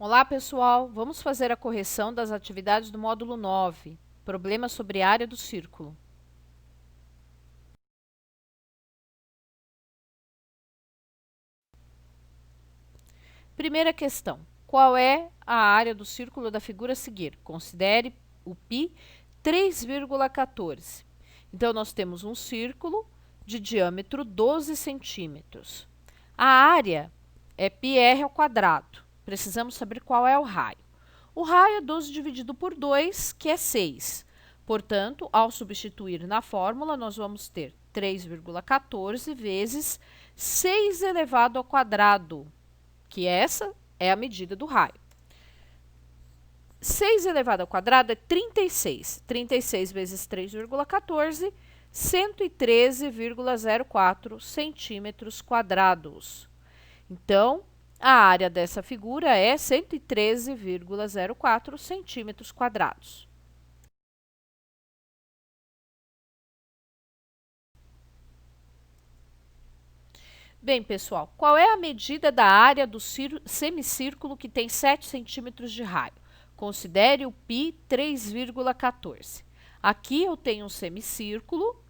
Olá, pessoal! Vamos fazer a correção das atividades do módulo 9, problema sobre área do círculo. Primeira questão. Qual é a área do círculo da figura a seguir? Considere o π 3,14. Então, nós temos um círculo de diâmetro 12 centímetros. A área é πr ao quadrado. Precisamos saber qual é o raio. O raio é 12 dividido por 2, que é 6. Portanto, ao substituir na fórmula, nós vamos ter 3,14 vezes 6 elevado ao quadrado, que essa é a medida do raio. 6 elevado ao quadrado é 36. 36 vezes 3,14, 113,04 centímetros quadrados. Então, a área dessa figura é 113,04 centímetros quadrados. Bem, pessoal, qual é a medida da área do semicírculo que tem 7 centímetros de raio? Considere o π 3,14. Aqui eu tenho um semicírculo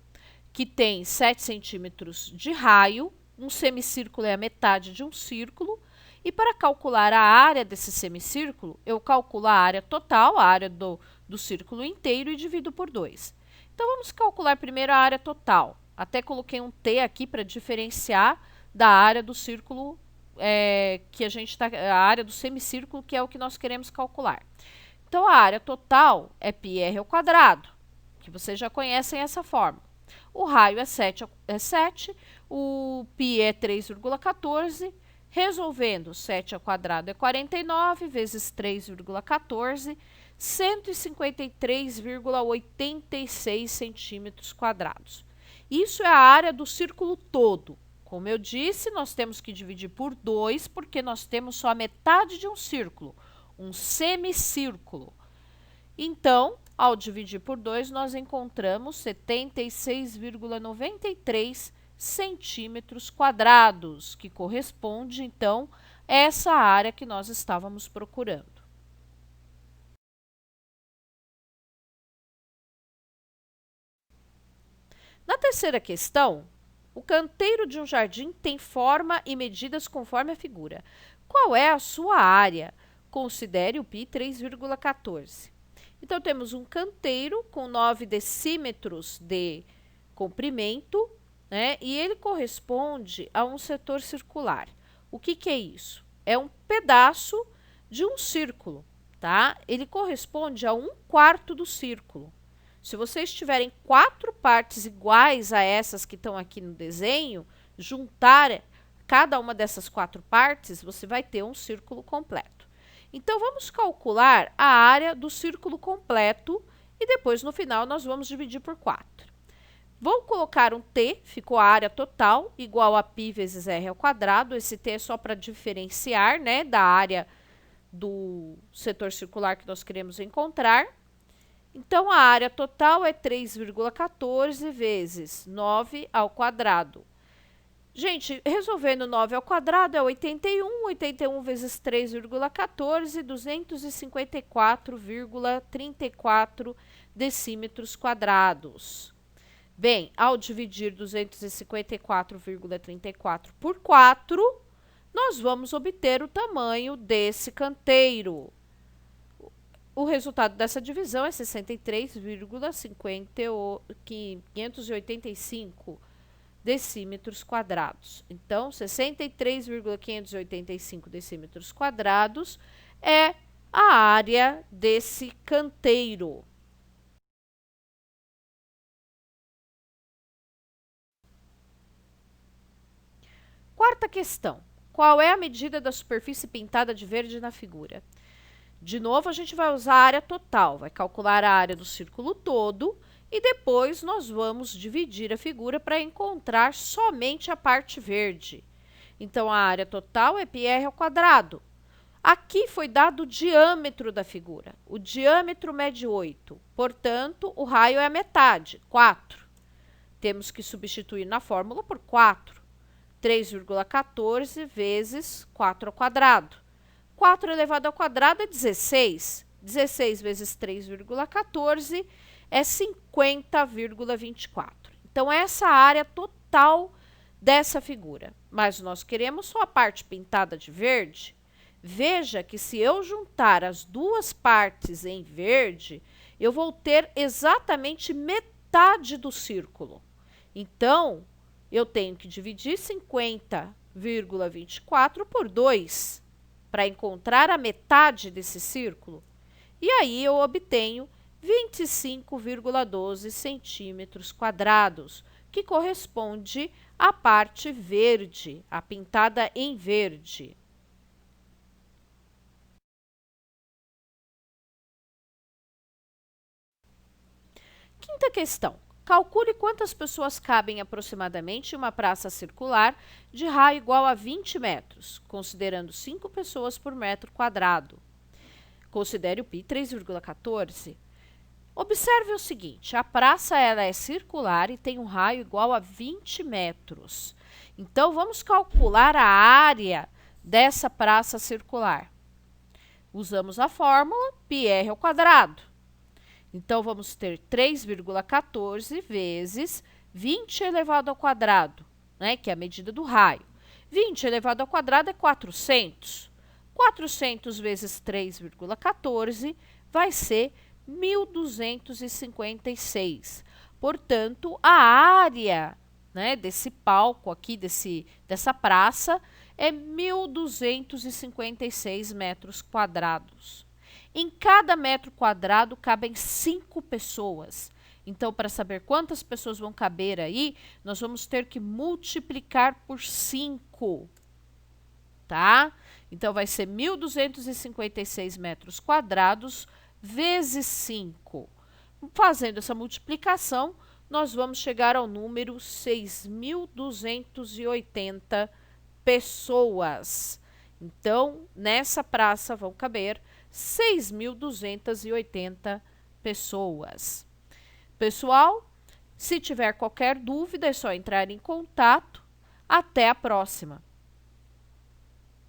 que tem 7 centímetros de raio. Um semicírculo é a metade de um círculo. E para calcular a área desse semicírculo, eu calculo a área total, a área do círculo inteiro, e divido por 2. Então, vamos calcular primeiro a área total. Até coloquei um T aqui para diferenciar da área do círculo, a área do semicírculo, que é o que nós queremos calcular. Então, a área total é πr ao quadrado, que vocês já conhecem essa forma. O raio é 7, o π é 3,14, resolvendo 7 ao quadrado é 49, vezes 3,14, 153,86 centímetros quadrados. Isso é a área do círculo todo. Como eu disse, nós temos que dividir por 2, porque nós temos só a metade de um círculo, um semicírculo. Então, ao dividir por 2, nós encontramos 76,93 centímetros quadrados, que corresponde, então, a essa área que nós estávamos procurando. Na terceira questão, o canteiro de um jardim tem forma e medidas conforme a figura. Qual é a sua área? Considere o π 3,14. Então, temos um canteiro com 9 decímetros de comprimento, né? E ele corresponde a um setor circular. O que é isso? É um pedaço de um círculo, tá? Ele corresponde a 1/4 do círculo. Se vocês tiverem 4 partes iguais a essas que estão aqui no desenho, juntar cada uma dessas 4 partes, você vai ter um círculo completo. Então, vamos calcular a área do círculo completo e depois, no final, nós vamos dividir por 4. Vou colocar um T, ficou a área total, igual a π vezes r ao quadrado. Esse T é só para diferenciar, né, da área do setor circular que nós queremos encontrar. Então, a área total é 3,14 vezes 9 ao quadrado. Gente, resolvendo 9 ao quadrado é 81, 81 vezes 3,14, 254,34 decímetros quadrados. Bem, ao dividir 254,34 por 4, nós vamos obter o tamanho desse canteiro. O resultado dessa divisão é 63,585 decímetros quadrados. Então, 63,585 decímetros quadrados é a área desse canteiro. Quarta questão. Qual é a medida da superfície pintada de verde na figura? De novo, a gente vai usar a área total, vai calcular a área do círculo todo e depois nós vamos dividir a figura para encontrar somente a parte verde. Então, a área total é πr ao quadrado. Aqui foi dado o diâmetro da figura. O diâmetro mede 8, portanto, o raio é a metade, 4. Temos que substituir na fórmula por 4. 3,14 vezes 4 ao quadrado. 4 elevado ao quadrado é 16. 16 vezes 3,14 é 50,24. Então, essa é a área total dessa figura. Mas nós queremos só a parte pintada de verde. Veja que se eu juntar as duas partes em verde, eu vou ter exatamente metade do círculo. Então, eu tenho que dividir 50,24 por 2 para encontrar a metade desse círculo. E aí eu obtenho 25,12 centímetros quadrados, que corresponde à parte verde, a pintada em verde. Quinta questão. Calcule quantas pessoas cabem aproximadamente em uma praça circular de raio igual a 20 metros, considerando 5 pessoas por metro quadrado. Considere o π 3,14. Observe o seguinte, a praça ela é circular e tem um raio igual a 20 metros. Então, vamos calcular a área dessa praça circular. Usamos a fórmula πr ao quadrado. Então, vamos ter 3,14 vezes 20 elevado ao quadrado, né, que é a medida do raio. 20 elevado ao quadrado é 400. 400 vezes 3,14 vai ser 1.256. Portanto, a área, né, desse palco aqui, dessa praça, é 1.256 metros quadrados. Em cada metro quadrado cabem 5 pessoas. Então, para saber quantas pessoas vão caber aí, nós vamos ter que multiplicar por 5, tá? Então, vai ser 1.256 metros quadrados vezes 5. Fazendo essa multiplicação, nós vamos chegar ao número 6.280 pessoas. Então, nessa praça vão caber 6.280 pessoas. Pessoal, se tiver qualquer dúvida, é só entrar em contato. Até a próxima!